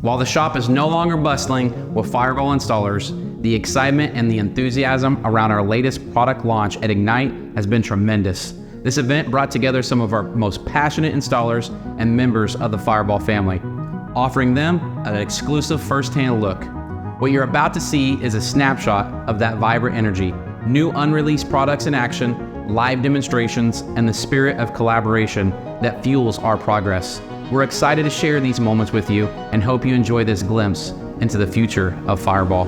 While the shop is no longer bustling with Fireball installers, the excitement and the enthusiasm around our latest product launch at Ignite has been tremendous. This event brought together some of our most passionate installers and members of the Fireball family, offering them an exclusive first-hand look. What you're about to see is a snapshot of that vibrant energy, new unreleased products in action, live demonstrations, and the spirit of collaboration that fuels our progress. We're excited to share these moments with you and hope you enjoy this glimpse into the future of Fireball.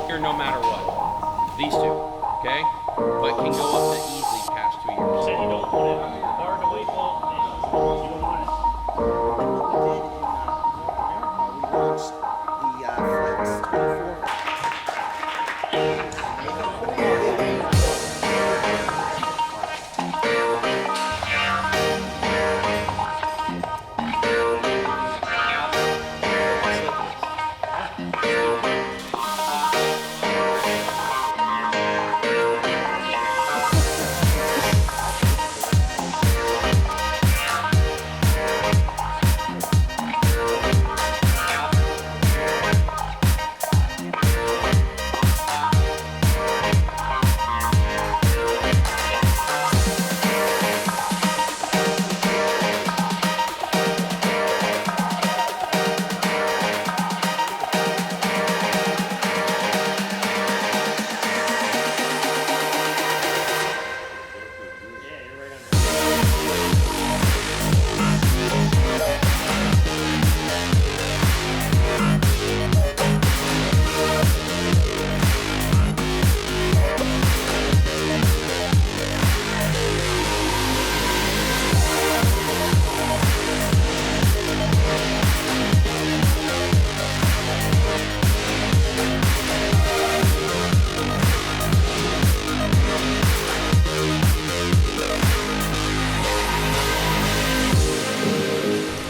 Here no matter what. These two, okay? But can go up to easily past 2 years. Said you don't want it hard to wait for. You don't want it.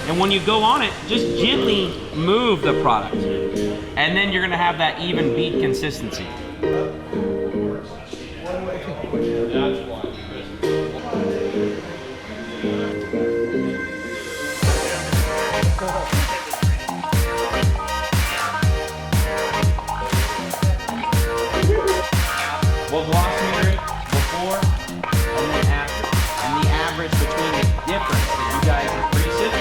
And when you go on it, just gently move the product. And then you're gonna have that even bead consistency. What velocity rate before and then after. And the average between the difference that you guys increase it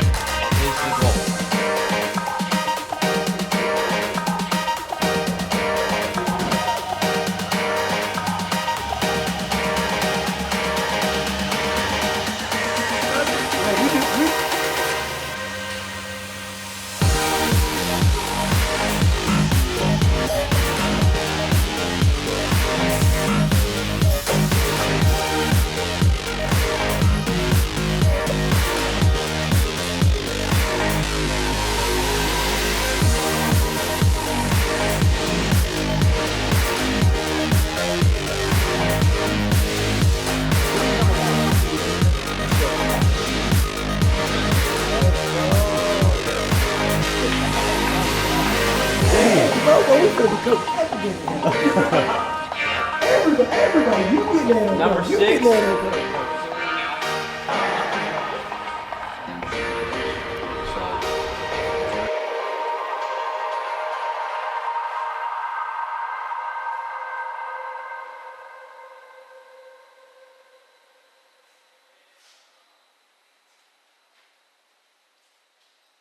is the goal. Everybody, you get that. Number 6.